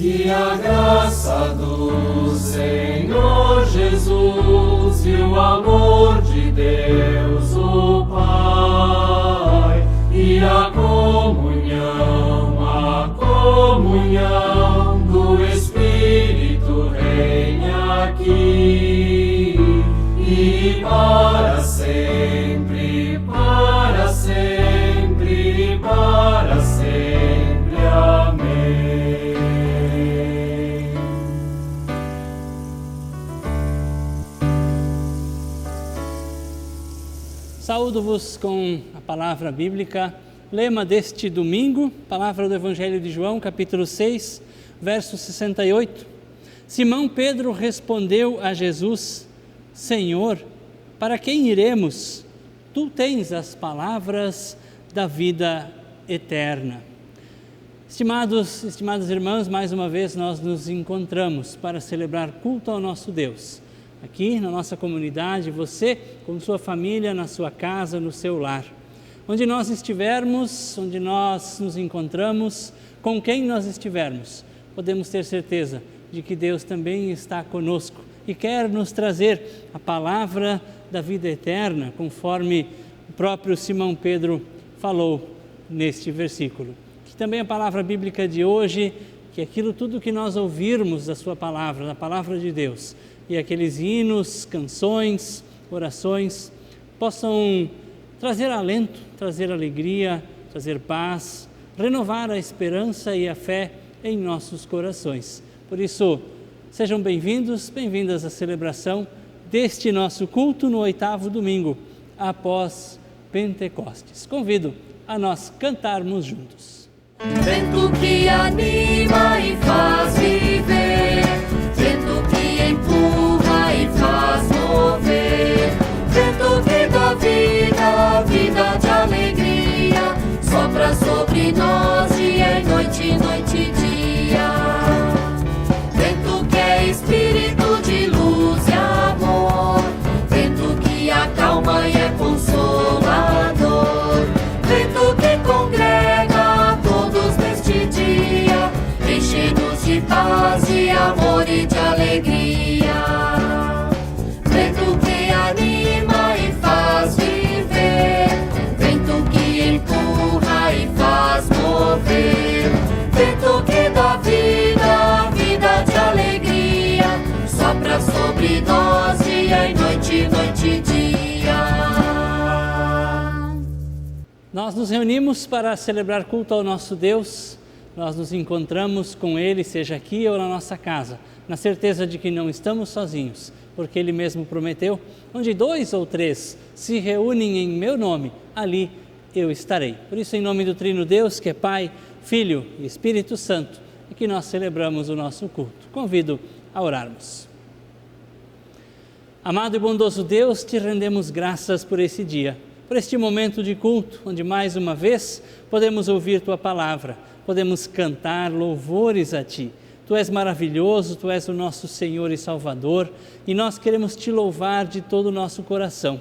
Que a graça do Senhor Jesus e o amor de Deus o Pai e a comunhão do Espírito reine aqui e para sempre, para sempre, para sempre. Amém. Saúdo-vos com a palavra bíblica, lema deste domingo, palavra do Evangelho de João, capítulo 6, verso 68. Simão Pedro respondeu a Jesus: Senhor, para quem iremos? Tu tens as palavras da vida eterna. Estimados irmãos, mais uma vez nós nos encontramos para celebrar culto ao nosso Deus. Aqui na nossa comunidade, você com sua família, na sua casa, no seu lar. Onde nós estivermos, onde nós nos encontramos, com quem nós estivermos, podemos ter certeza de que Deus também está conosco e quer nos trazer a palavra da vida eterna, conforme o próprio Simão Pedro falou neste versículo. Que também a palavra bíblica de hoje, que aquilo tudo que nós ouvirmos da sua palavra, da palavra de Deus, e aqueles hinos, canções, orações, possam trazer alento, trazer alegria, trazer paz, renovar a esperança e a fé em nossos corações. Por isso, sejam bem-vindos, bem-vindas à celebração deste nosso culto no 8º domingo, após Pentecostes. Convido a nós cantarmos juntos. Vento que anima e faz viver, vento que empurra e faz mover, vento que dá vida, vida de alegria, sopra sobre nós dia e noite, noite e dia. Vento que é espírito de luz e amor, vento que acalma e é consolador, vento que congrega todos neste dia, enche-nos de paz e amor e de alegria. Vento que anima e faz viver, vento que empurra e faz mover, vento que dá vida, vida de alegria, sopra sobre nós dia e noite, noite e dia. Nós nos reunimos para celebrar culto ao nosso Deus, nós nos encontramos com Ele, seja aqui ou na nossa casa, na certeza de que não estamos sozinhos, porque Ele mesmo prometeu, onde 2 ou 3 se reúnem em meu nome, ali eu estarei. Por isso, em nome do Trino Deus, que é Pai, Filho e Espírito Santo, é que nós celebramos o nosso culto. Convido a orarmos. Amado e bondoso Deus, te rendemos graças por esse dia, por este momento de culto, onde mais uma vez podemos ouvir Tua palavra, podemos cantar louvores a Ti. Tu és maravilhoso, Tu és o nosso Senhor e Salvador, e nós queremos Te louvar de todo o nosso coração.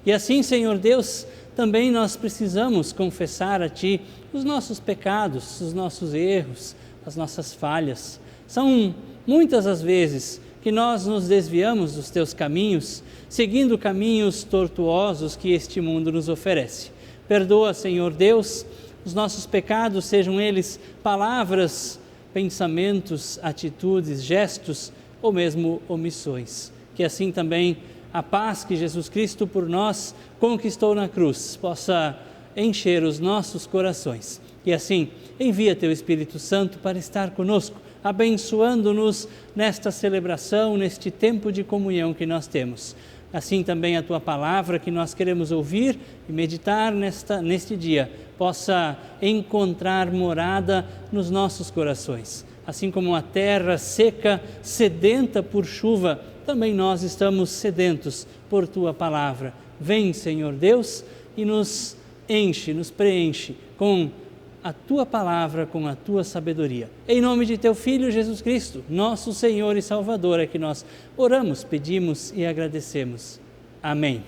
E assim, Senhor Deus, também nós precisamos confessar a Ti os nossos pecados, os nossos erros, as nossas falhas. São muitas as vezes que nós nos desviamos dos Teus caminhos, seguindo caminhos tortuosos que este mundo nos oferece. Perdoa, Senhor Deus, os nossos pecados, sejam eles palavras, pensamentos, atitudes, gestos ou mesmo omissões. Que assim também a paz que Jesus Cristo por nós conquistou na cruz possa encher os nossos corações. E assim, envia Teu Espírito Santo para estar conosco, abençoando-nos nesta celebração, neste tempo de comunhão que nós temos. Assim também a Tua palavra que nós queremos ouvir e meditar neste dia, possa encontrar morada nos nossos corações. Assim como a terra seca, sedenta por chuva, também nós estamos sedentos por Tua palavra. Vem, Senhor Deus, e nos enche, nos preenche com a Tua palavra, com a Tua sabedoria. Em nome de Teu Filho Jesus Cristo, nosso Senhor e Salvador, é que nós oramos, pedimos e agradecemos. Amém.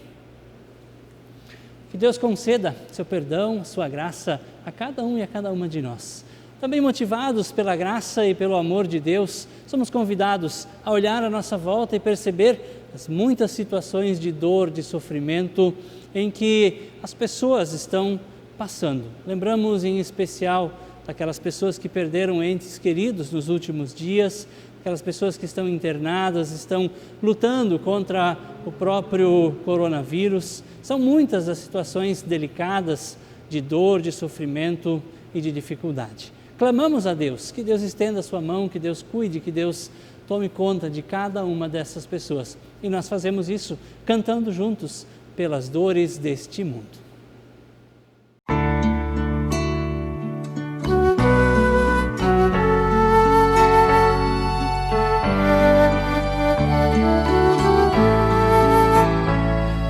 Que Deus conceda seu perdão, sua graça a cada um e a cada uma de nós. Também motivados pela graça e pelo amor de Deus, somos convidados a olhar à nossa volta e perceber as muitas situações de dor, de sofrimento em que as pessoas estão passando. Lembramos em especial daquelas pessoas que perderam entes queridos nos últimos dias, aquelas pessoas que estão internadas, estão lutando contra o próprio coronavírus. São muitas as situações delicadas de dor, de sofrimento e de dificuldade. Clamamos a Deus, que Deus estenda a sua mão, que Deus cuide, que Deus tome conta de cada uma dessas pessoas. E nós fazemos isso cantando juntos pelas dores deste mundo.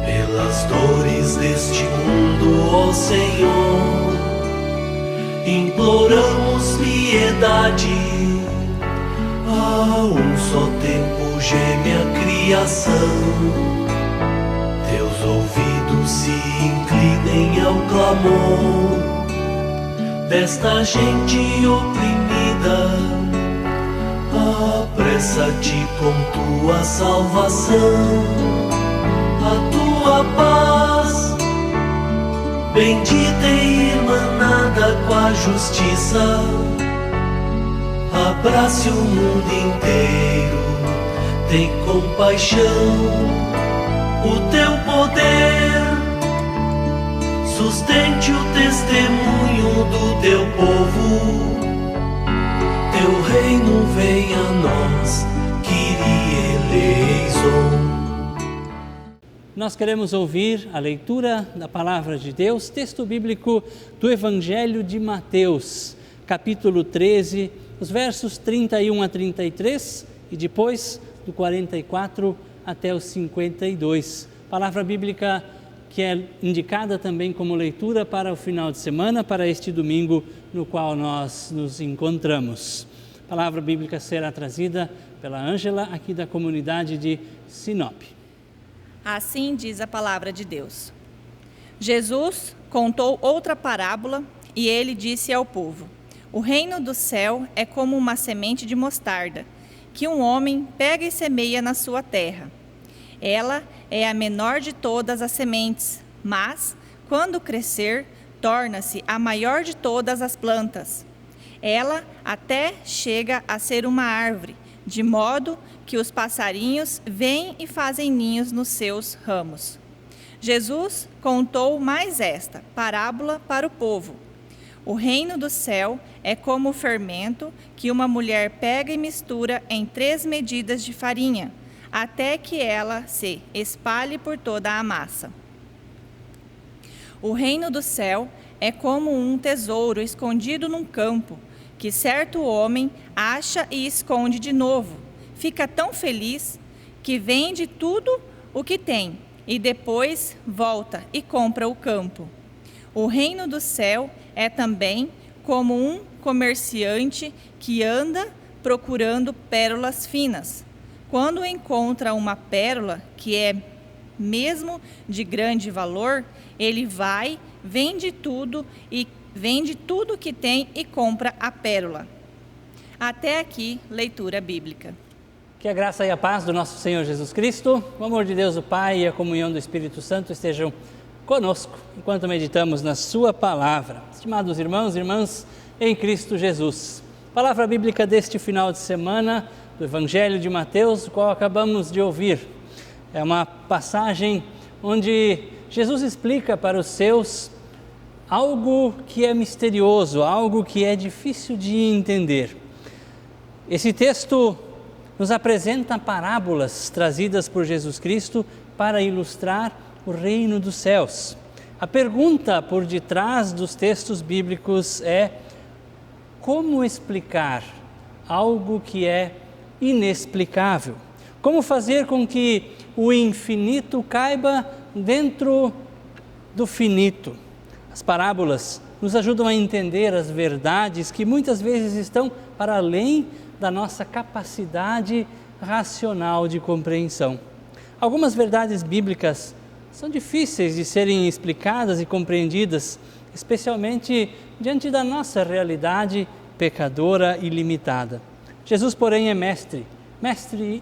Pelas dores deste mundo, ó Senhor, imploramos piedade. A um só tempo geme a criação, teus ouvidos se inclinem ao clamor desta gente oprimida. Apressa-te com tua salvação, a tua paz bendita e irmanada com a justiça. Abrace o mundo inteiro, tem compaixão. O teu poder sustente o testemunho do teu povo. Teu reino venha a nós, Kyrie eleison. Nós queremos ouvir a leitura da Palavra de Deus, texto bíblico do Evangelho de Mateus, capítulo 13, os versos 31 a 33 e depois do 44 até o 52. Palavra bíblica que é indicada também como leitura para o final de semana, para este domingo no qual nós nos encontramos. A palavra bíblica será trazida pela Ângela, aqui da comunidade de Sinop. Assim diz a palavra de Deus. Jesus contou outra parábola e ele disse ao povo: o reino do céu é como uma semente de mostarda, que um homem pega e semeia na sua terra. Ela é a menor de todas as sementes, mas, quando crescer, torna-se a maior de todas as plantas. Ela até chega a ser uma árvore, de modo que os passarinhos vêm e fazem ninhos nos seus ramos. Jesus contou mais esta parábola para o povo. O reino do céu é como o fermento que uma mulher pega e mistura em 3 medidas de farinha, até que ela se espalhe por toda a massa. O reino do céu é como um tesouro escondido num campo, que certo homem acha e esconde de novo. Fica tão feliz que vende tudo o que tem e depois volta e compra o campo. O reino do céu é também como um comerciante que anda procurando pérolas finas. Quando encontra uma pérola que é mesmo de grande valor, ele vai, vende tudo que tem e compra a pérola. Até aqui, leitura bíblica. Que a graça e a paz do nosso Senhor Jesus Cristo, o amor de Deus o Pai e a comunhão do Espírito Santo estejam conosco enquanto meditamos na sua palavra. Estimados irmãos e irmãs em Cristo Jesus, palavra bíblica deste final de semana do Evangelho de Mateus, o qual acabamos de ouvir. É uma passagem onde Jesus explica para os seus algo que é misterioso, algo que é difícil de entender. Esse texto nos apresenta parábolas trazidas por Jesus Cristo para ilustrar o reino dos céus. A pergunta por detrás dos textos bíblicos é: como explicar algo que é inexplicável? Como fazer com que o infinito caiba dentro do finito? As parábolas nos ajudam a entender as verdades que muitas vezes estão para além da nossa capacidade racional de compreensão. Algumas verdades bíblicas são difíceis de serem explicadas e compreendidas, especialmente diante da nossa realidade pecadora e limitada. Jesus, porém, é mestre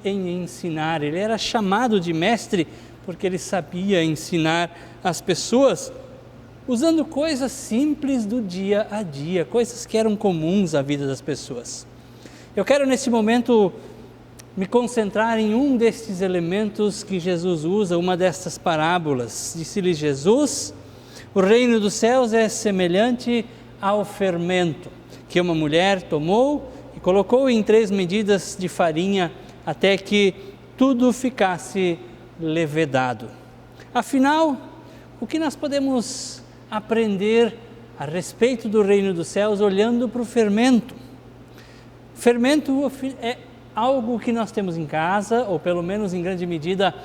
em ensinar. Ele era chamado de mestre porque ele sabia ensinar as pessoas usando coisas simples do dia a dia, coisas que eram comuns à vida das pessoas. Eu quero nesse momento me concentrar em um destes elementos que Jesus usa, uma destas parábolas. Disse-lhe Jesus: o reino dos céus é semelhante ao fermento, que uma mulher tomou e colocou em 3 medidas de farinha, até que tudo ficasse levedado. Afinal, o que nós podemos aprender a respeito do reino dos céus olhando para o fermento? Fermento é algo que nós temos em casa, ou pelo menos em grande medida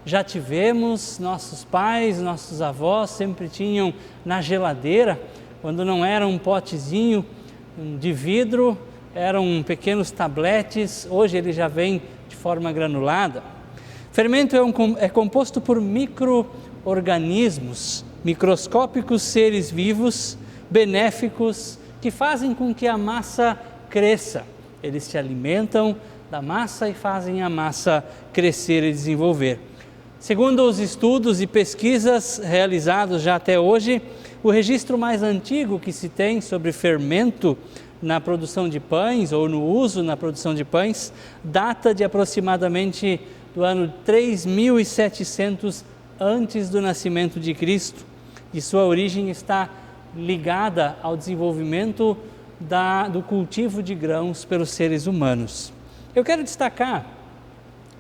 já tivemos. Nossos pais, nossos avós sempre tinham na geladeira, quando não era um potezinho de vidro, eram pequenos tabletes, hoje ele já vem de forma granulada. Fermento é composto por micro-organismos, microscópicos seres vivos, benéficos, que fazem com que a massa cresça. Eles se alimentam da massa e fazem a massa crescer e desenvolver. Segundo os estudos e pesquisas realizados já até hoje, o registro mais antigo que se tem sobre fermento na produção de pães ou no uso na produção de pães data de aproximadamente do ano 3700 antes do nascimento de Cristo, e sua origem está ligada ao desenvolvimento do cultivo de grãos pelos seres humanos. Eu quero destacar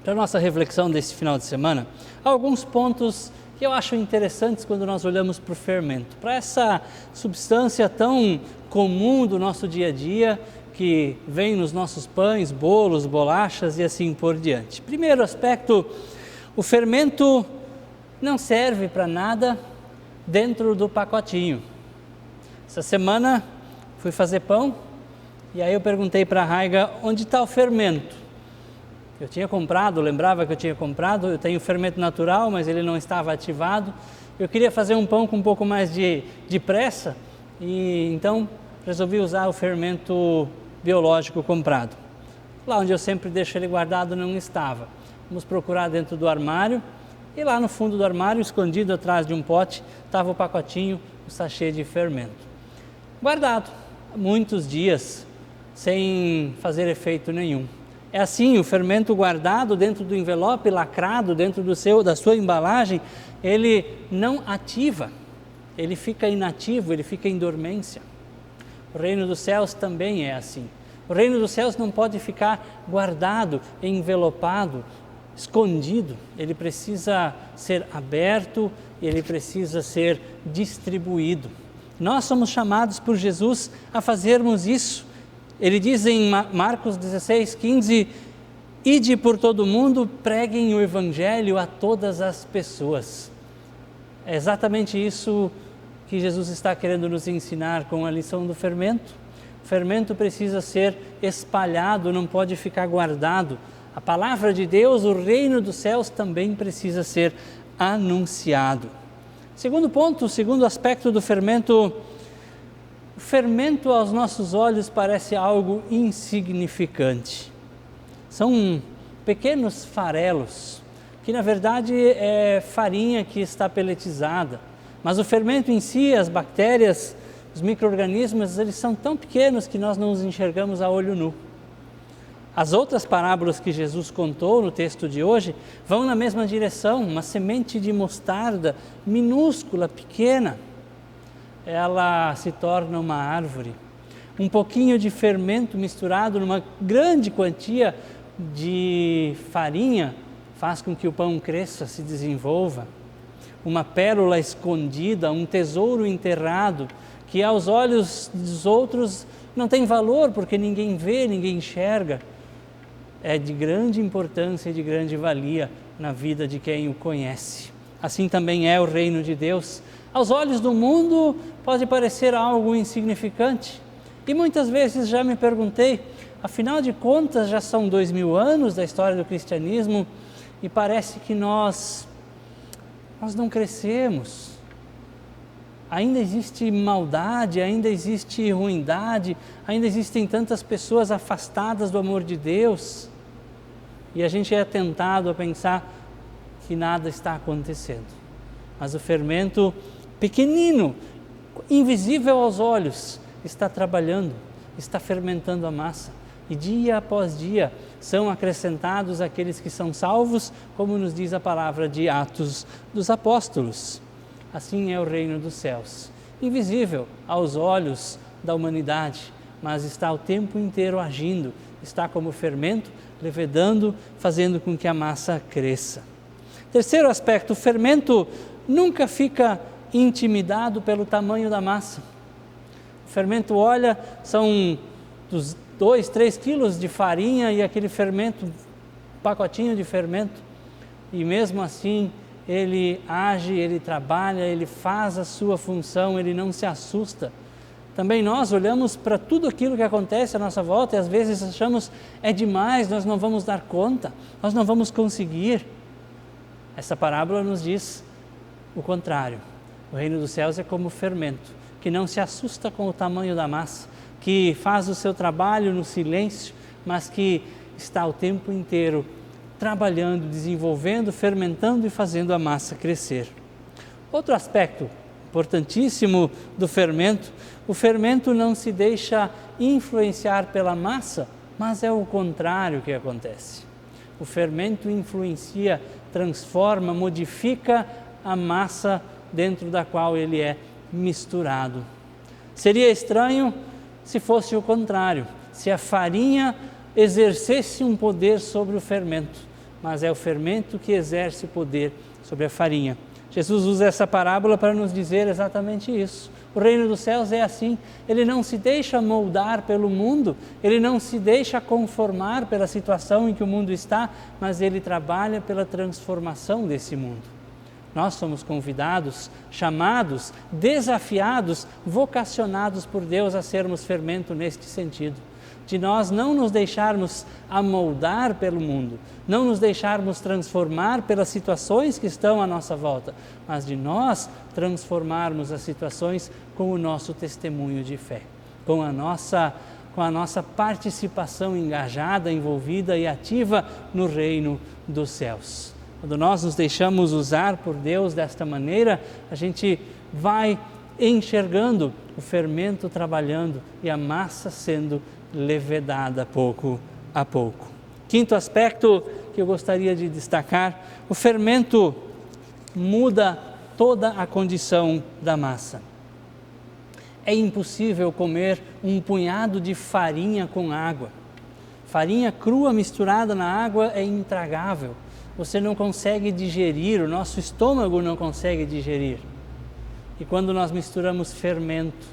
para a nossa reflexão desse final de semana alguns pontos que eu acho interessantes quando nós olhamos para o fermento, para essa substância tão comum do nosso dia a dia, que vem nos nossos pães, bolos, bolachas e assim por diante. Primeiro aspecto, o fermento não serve para nada dentro do pacotinho. Essa semana fui fazer pão e aí eu perguntei para a Raiga onde está o fermento. Eu tinha comprado, lembrava que eu tinha comprado, eu tenho fermento natural, mas ele não estava ativado. Eu queria fazer um pão com um pouco mais de pressa e então resolvi usar o fermento biológico comprado. Lá onde eu sempre deixo ele guardado não estava. Vamos procurar dentro do armário e lá no fundo do armário, escondido atrás de um pote, estava o pacotinho, o sachê de fermento. Guardado há muitos dias, sem fazer efeito nenhum. É assim, o fermento guardado dentro do envelope, lacrado dentro da sua embalagem, ele não ativa, ele fica inativo, ele fica em dormência. O reino dos céus também é assim. O reino dos céus não pode ficar guardado, envelopado, escondido. Ele precisa ser aberto, ele precisa ser distribuído. Nós somos chamados por Jesus a fazermos isso. Ele diz em Marcos 16:15, ide por todo o mundo, preguem o evangelho a todas as pessoas. É exatamente isso que Jesus está querendo nos ensinar com a lição do fermento. O fermento precisa ser espalhado, não pode ficar guardado. A palavra de Deus, o reino dos céus também precisa ser anunciado. Segundo ponto, segundo aspecto do fermento, o fermento aos nossos olhos parece algo insignificante. São pequenos farelos, que na verdade é farinha que está peletizada. Mas o fermento em si, as bactérias, os micro-organismos, eles são tão pequenos que nós não os enxergamos a olho nu. As outras parábolas que Jesus contou no texto de hoje vão na mesma direção. Uma semente de mostarda minúscula, pequena, ela se torna uma árvore. Um pouquinho de fermento misturado numa grande quantia de farinha faz com que o pão cresça, se desenvolva. Uma pérola escondida, um tesouro enterrado, que aos olhos dos outros não tem valor, porque ninguém vê, ninguém enxerga, é de grande importância e de grande valia na vida de quem o conhece. Assim também é o reino de Deus. Aos olhos do mundo pode parecer algo insignificante. E muitas vezes já me perguntei, afinal de contas já são 2000 anos da história do cristianismo e parece que nós não crescemos. ainda existe maldade, ainda existe ruindade, ainda existem tantas pessoas afastadas do amor de Deus. E a gente é tentado a pensar que nada está acontecendo. Mas o fermento pequenino, invisível aos olhos, está trabalhando, está fermentando a massa. E dia após dia são acrescentados aqueles que são salvos, como nos diz a palavra de Atos dos Apóstolos. Assim é o reino dos céus, invisível aos olhos da humanidade, mas está o tempo inteiro agindo, está como fermento, levedando, fazendo com que a massa cresça. Terceiro aspecto, o fermento nunca fica intimidado pelo tamanho da massa. O fermento olha, são dos 2, 3 quilos de farinha e aquele fermento, pacotinho de fermento, e mesmo assim ele age, ele trabalha, ele faz a sua função, ele não se assusta. Também nós olhamos para tudo aquilo que acontece à nossa volta e às vezes achamos é demais, nós não vamos dar conta, nós não vamos conseguir. Essa parábola nos diz o contrário. O reino dos céus é como fermento, que não se assusta com o tamanho da massa, que faz o seu trabalho no silêncio, mas que está o tempo inteiro trabalhando, desenvolvendo, fermentando e fazendo a massa crescer. Outro aspecto importantíssimo do fermento, o fermento não se deixa influenciar pela massa, mas é o contrário que acontece. O fermento influencia, transforma, modifica a massa dentro da qual ele é misturado. Seria estranho se fosse o contrário, se a farinha exercesse um poder sobre o fermento, mas é o fermento que exerce poder sobre a farinha. Jesus usa essa parábola para nos dizer exatamente isso. O reino dos céus é assim, ele não se deixa moldar pelo mundo, ele não se deixa conformar pela situação em que o mundo está, mas ele trabalha pela transformação desse mundo. Nós somos convidados, chamados, desafiados, vocacionados por Deus a sermos fermento neste sentido. De nós não nos deixarmos amoldar pelo mundo, não nos deixarmos transformar pelas situações que estão à nossa volta, mas de nós transformarmos as situações com o nosso testemunho de fé, com a nossa participação engajada, envolvida e ativa no reino dos céus. Quando nós nos deixamos usar por Deus desta maneira, a gente vai enxergando o fermento trabalhando e a massa sendo levedada pouco a pouco. Quinto aspecto que eu gostaria de destacar, o fermento muda toda a condição da massa. É impossível comer um punhado de farinha com água. Farinha crua misturada na água é intragável. Você não consegue digerir, o nosso estômago não consegue digerir. E quando nós misturamos fermento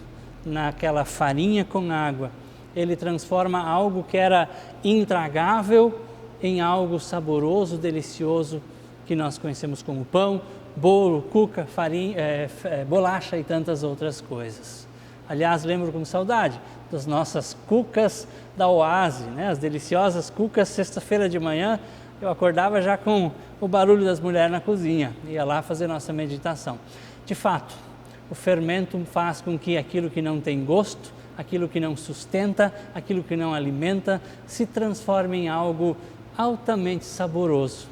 naquela farinha com água, ele transforma algo que era intragável em algo saboroso, delicioso, que nós conhecemos como pão, bolo, cuca, farinha, bolacha e tantas outras coisas. Aliás, lembro com saudade das nossas cucas da Oase, né? As deliciosas cucas, sexta-feira de manhã, eu acordava já com o barulho das mulheres na cozinha, ia lá fazer nossa meditação. De fato, o fermento faz com que aquilo que não tem gosto, aquilo que não sustenta, aquilo que não alimenta, se transforme em algo altamente saboroso.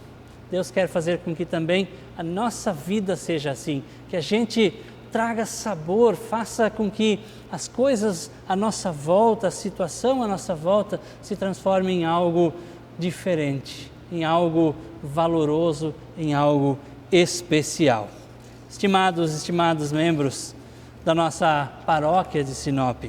Deus quer fazer com que também a nossa vida seja assim, que a gente traga sabor, faça com que as coisas à nossa volta, a situação à nossa volta se transforme em algo diferente, em algo valoroso, em algo especial. Estimados membros da nossa paróquia de Sinop,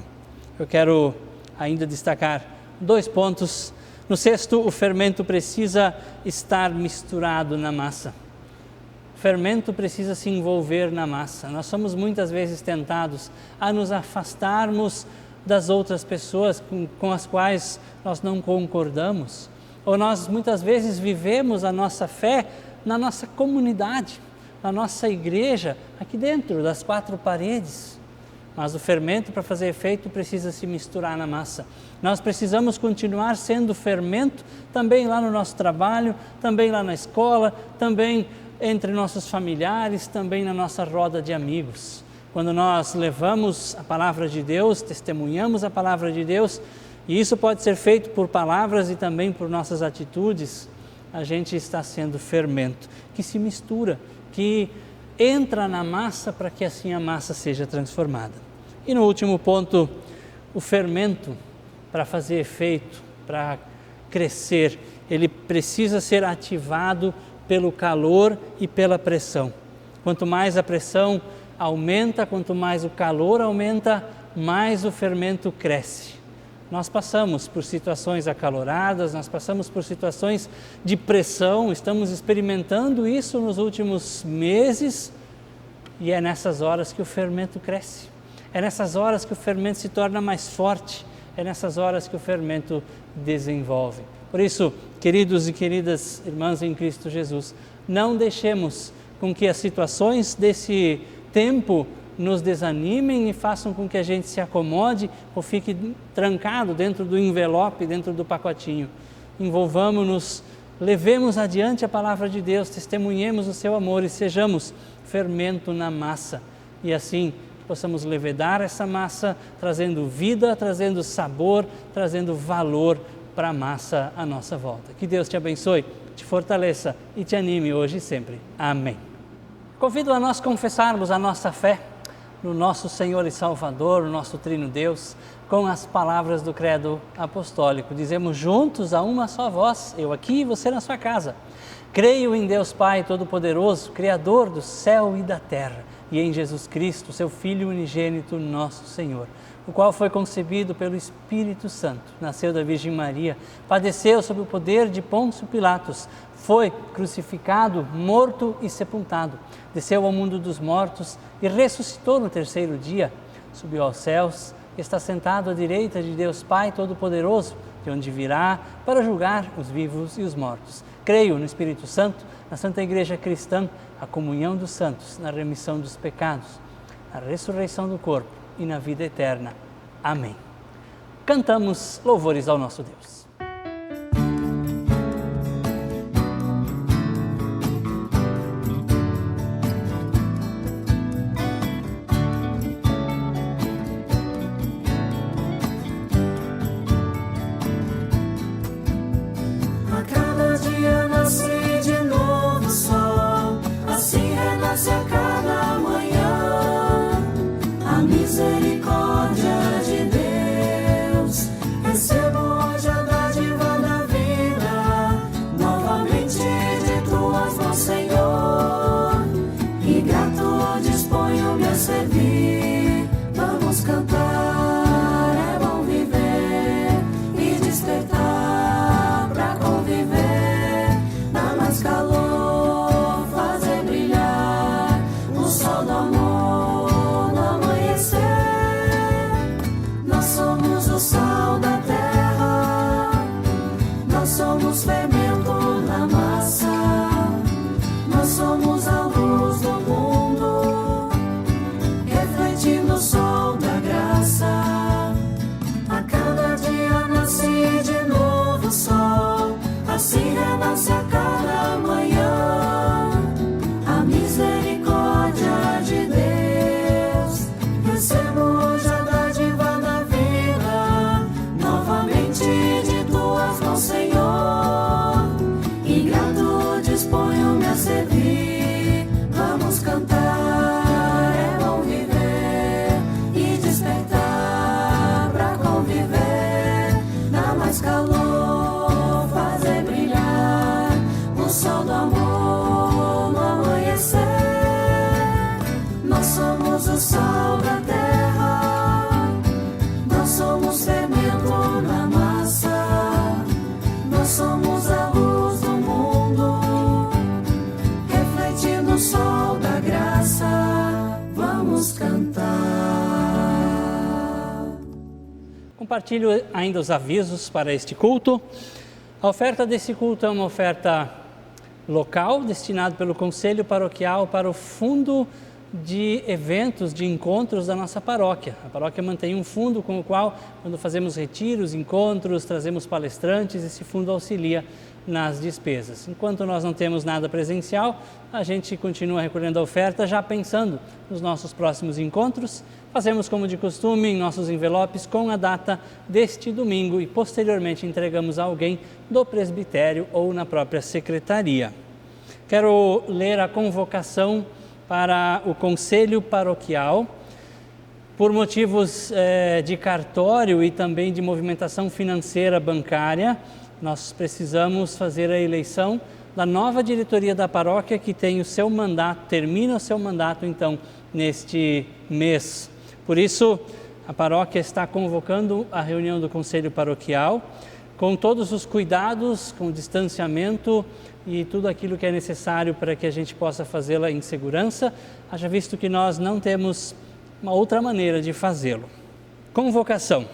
eu quero ainda destacar 2 pontos. No sexto, o fermento precisa estar misturado na massa. O fermento precisa se envolver na massa. Nós somos muitas vezes tentados a nos afastarmos das outras pessoas com as quais nós não concordamos. Ou nós muitas vezes vivemos a nossa fé na nossa comunidade, na nossa igreja, aqui dentro das 4 paredes. Mas o fermento, para fazer efeito, precisa se misturar na massa. Nós precisamos continuar sendo fermento também lá no nosso trabalho, também lá na escola, também entre nossos familiares, também na nossa roda de amigos. quando nós levamos a palavra de Deus, testemunhamos a palavra de Deus, e isso pode ser feito por palavras e também por nossas atitudes, a gente está sendo fermento, que se mistura, que entra na massa para que assim a massa seja transformada. E no último ponto, o fermento, para fazer efeito, para crescer, ele precisa ser ativado pelo calor e pela pressão. Quanto mais a pressão aumenta, quanto mais o calor aumenta, mais o fermento cresce. Nós passamos por situações acaloradas, nós passamos por situações de pressão, estamos experimentando isso nos últimos meses e é nessas horas que o fermento cresce. É nessas horas que o fermento se torna mais forte, é nessas horas que o fermento desenvolve. Por isso, queridos e queridas irmãs em Cristo Jesus, não deixemos com que as situações desse tempo nos desanimem e façam com que a gente se acomode ou fique trancado dentro do envelope, dentro do pacotinho. Envolvamos-nos, levemos adiante a palavra de Deus, testemunhemos o seu amor e sejamos fermento na massa. E assim possamos levedar essa massa, trazendo vida, trazendo sabor, trazendo valor para a massa à nossa volta. Que Deus te abençoe, te fortaleça e te anime hoje e sempre. Amém. Convido a nós confessarmos a nossa fé no nosso Senhor e Salvador, no nosso Trino Deus, com as palavras do Credo Apostólico. Dizemos juntos a uma só voz, eu aqui e você na sua casa. Creio em Deus Pai Todo-Poderoso, Criador do céu e da terra, e em Jesus Cristo, seu Filho unigênito, nosso Senhor, o qual foi concebido pelo Espírito Santo, nasceu da Virgem Maria, padeceu sob o poder de Pôncio Pilatos, foi crucificado, morto e sepultado, desceu ao mundo dos mortos e ressuscitou no terceiro dia, subiu aos céus, está sentado à direita de Deus Pai Todo-Poderoso, de onde virá para julgar os vivos e os mortos. Creio no Espírito Santo, na Santa Igreja Cristã, a comunhão dos santos, na remissão dos pecados, na ressurreição do corpo e na vida eterna. Amém. Cantamos louvores ao nosso Deus. A cada dia nasce de novo sol, assim renasce a cada manhã. A misericórdia de Deus, recebo hoje a dádiva da vida, novamente de tuas mãos, Senhor, e grato disponho-me a servir. Vamos cantar, é bom viver e despertar pra conviver, dá mais calor, fazer brilhar o sol do amor no amanhecer. Nós somos o sal da terra, nós somos fermento na massa, nós somos a luz do mundo, refletindo o sol da graça. A cada dia nasce de novo sol, assim renasce a cada manhã. A misericórdia de Deus, recebo hoje a dádiva da vida, novamente de tuas mãos, Senhor, e grato disponho-me a servir. Vamos cantar, é bom viver e despertar pra conviver, dá mais calor, fazer brilhar o sol do amor no amanhecer. Nós somos o sal da terra, nós somos fermento na massa, nós somos a luz do mundo, refletindo o sol da graça. Vamos cantar. Compartilho ainda os avisos para este culto. A oferta desse culto é uma oferta local, destinada pelo Conselho Paroquial para o Fundo de eventos, de encontros da nossa paróquia. A paróquia mantém um fundo com o qual, quando fazemos retiros, encontros, trazemos palestrantes, esse fundo auxilia nas despesas. Enquanto nós não temos nada presencial, a gente continua recolhendo a oferta, já pensando nos nossos próximos encontros. Fazemos como de costume em nossos envelopes com a data deste domingo e posteriormente entregamos a alguém do presbitério ou na própria secretaria. Quero ler a convocação para o Conselho Paroquial. Por motivos de cartório e também de movimentação financeira bancária, nós precisamos fazer a eleição da nova diretoria da paróquia que tem o seu mandato, termina o seu mandato então neste mês. Por isso, a paróquia está convocando a reunião do Conselho Paroquial com todos os cuidados, com o distanciamento e tudo aquilo que é necessário para que a gente possa fazê-la em segurança, haja visto que nós não temos uma outra maneira de fazê-lo. Convocação.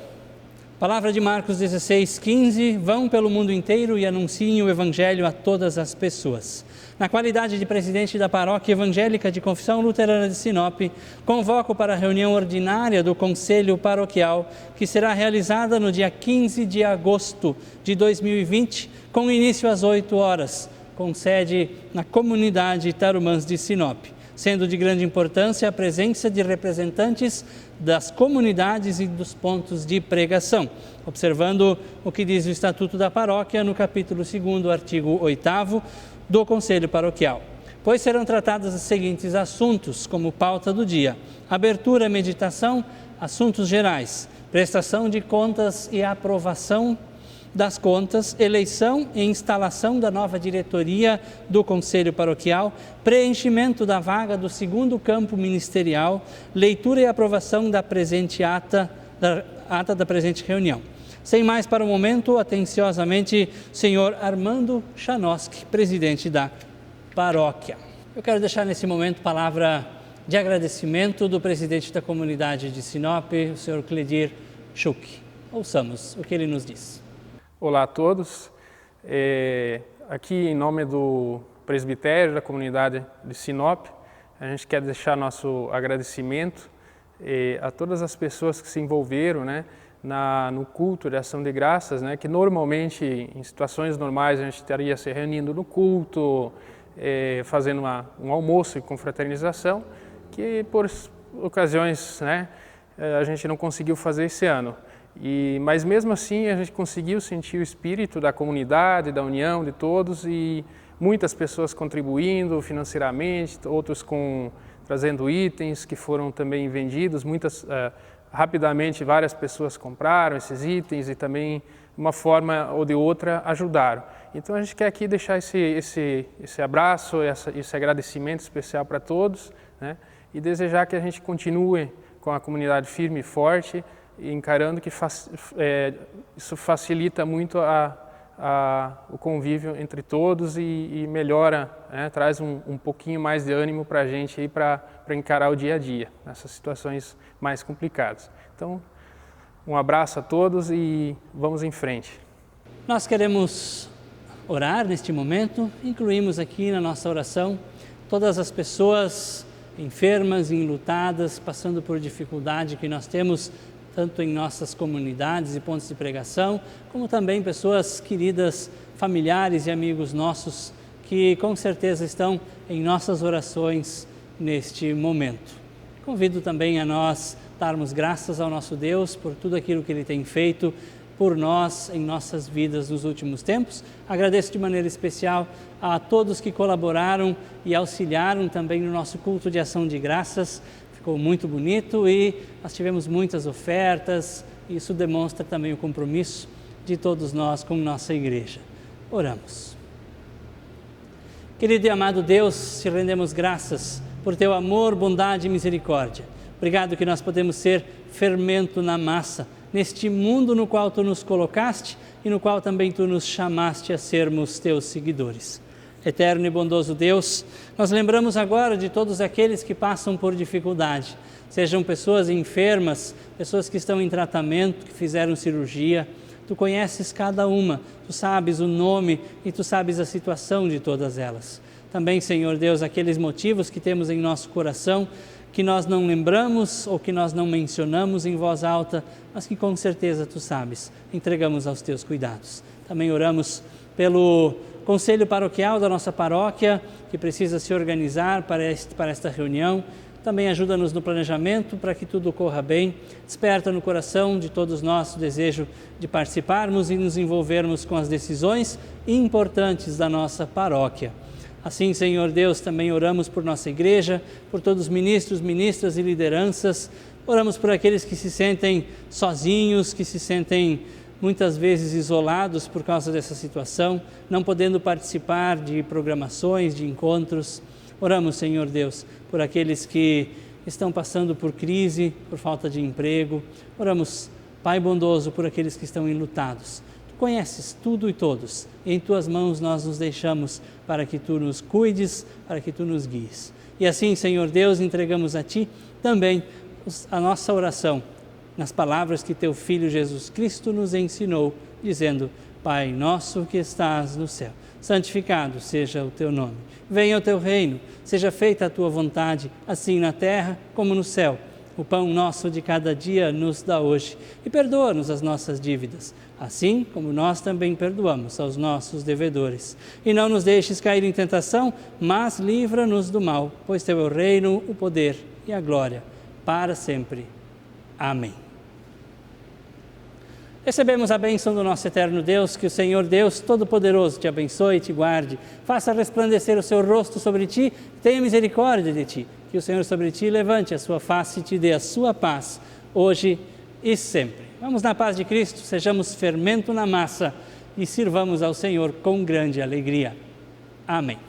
Palavra de Marcos 16:15, vão pelo mundo inteiro e anunciem o Evangelho a todas as pessoas. Na qualidade de presidente da Paróquia Evangélica de Confissão Luterana de Sinop, convoco para a reunião ordinária do Conselho Paroquial, que será realizada no dia 15 de agosto de 2020, com início às 8 horas, com sede na comunidade Tarumãs de Sinop, sendo de grande importância a presença de representantes das comunidades e dos pontos de pregação, observando o que diz o Estatuto da Paróquia no capítulo 2º, artigo 8º do Conselho Paroquial. Pois serão tratados os seguintes assuntos como pauta do dia: abertura, meditação, assuntos gerais, prestação de contas e aprovação das contas, eleição e instalação da nova diretoria do Conselho Paroquial, preenchimento da vaga do 2º campo ministerial, leitura e aprovação da presente ata da presente reunião. Sem mais para o momento, atenciosamente, senhor Armando Chanoski, presidente da paróquia. Eu quero deixar nesse momento palavra de agradecimento do presidente da comunidade de Sinop, o senhor Cledir Schuch. Ouçamos o que ele nos diz. Olá a todos, aqui em nome do presbitério da comunidade de Sinop, a gente quer deixar nosso agradecimento a todas as pessoas que se envolveram, né, no culto de ação de graças, né, que normalmente em situações normais a gente estaria se reunindo no culto, fazendo um almoço e confraternização, que por ocasiões, né, a gente não conseguiu fazer esse ano. Mas mesmo assim a gente conseguiu sentir o espírito da comunidade, da união de todos e muitas pessoas contribuindo financeiramente, outros trazendo itens que foram também vendidos, rapidamente várias pessoas compraram esses itens e também de uma forma ou de outra ajudaram. Então a gente quer aqui deixar esse abraço, esse agradecimento especial para todos, né? E desejar que a gente continue com a comunidade firme e forte, encarando que isso facilita muito o convívio entre todos e melhora, né, traz um pouquinho mais de ânimo para a gente para encarar o dia a dia, nessas situações mais complicadas. Então, um abraço a todos e vamos em frente. Nós queremos orar neste momento, incluímos aqui na nossa oração todas as pessoas enfermas, enlutadas, passando por dificuldade que nós temos tanto em nossas comunidades e pontos de pregação, como também pessoas queridas, familiares e amigos nossos, que com certeza estão em nossas orações neste momento. Convido também a nós darmos graças ao nosso Deus por tudo aquilo que Ele tem feito por nós em nossas vidas nos últimos tempos. Agradeço de maneira especial a todos que colaboraram e auxiliaram também no nosso culto de ação de graças. Ficou muito bonito e nós tivemos muitas ofertas, e isso demonstra também o compromisso de todos nós com nossa igreja. Oramos. Querido e amado Deus, te rendemos graças por teu amor, bondade e misericórdia. Obrigado que nós podemos ser fermento na massa, neste mundo no qual tu nos colocaste e no qual também tu nos chamaste a sermos teus seguidores. Eterno e bondoso Deus, nós lembramos agora de todos aqueles que passam por dificuldade, sejam pessoas enfermas, pessoas que estão em tratamento, que fizeram cirurgia. Tu conheces cada uma, tu sabes o nome e tu sabes a situação de todas elas. Também, Senhor Deus, aqueles motivos que temos em nosso coração, que nós não lembramos ou que nós não mencionamos em voz alta, mas que com certeza Tu sabes, entregamos aos Teus cuidados. Também oramos pelo conselho paroquial da nossa paróquia, que precisa se organizar para esta reunião. Também ajuda-nos no planejamento para que tudo corra bem. Desperta no coração de todos nós o desejo de participarmos e nos envolvermos com as decisões importantes da nossa paróquia. Assim, Senhor Deus, também oramos por nossa igreja, por todos os ministros, ministras e lideranças. Oramos por aqueles que se sentem sozinhos, que se sentem muitas vezes isolados por causa dessa situação, não podendo participar de programações, de encontros. Oramos, Senhor Deus, por aqueles que estão passando por crise, por falta de emprego. Oramos, Pai bondoso, por aqueles que estão enlutados. Tu conheces tudo e todos. Em Tuas mãos nós nos deixamos para que Tu nos cuides, para que Tu nos guies. E assim, Senhor Deus, entregamos a Ti também a nossa oração, nas palavras que Teu Filho Jesus Cristo nos ensinou, dizendo: Pai nosso que estás no céu, santificado seja o Teu nome. Venha o Teu reino, seja feita a Tua vontade, assim na terra como no céu. O pão nosso de cada dia nos dá hoje e perdoa-nos as nossas dívidas, assim como nós também perdoamos aos nossos devedores. E não nos deixes cair em tentação, mas livra-nos do mal, pois Teu é o reino, o poder e a glória, para sempre. Amém. Recebemos a bênção do nosso eterno Deus, que o Senhor Deus Todo-Poderoso te abençoe e te guarde, faça resplandecer o seu rosto sobre ti e tenha misericórdia de ti, que o Senhor sobre ti levante a sua face e te dê a sua paz, hoje e sempre. Vamos na paz de Cristo, sejamos fermento na massa e sirvamos ao Senhor com grande alegria. Amém.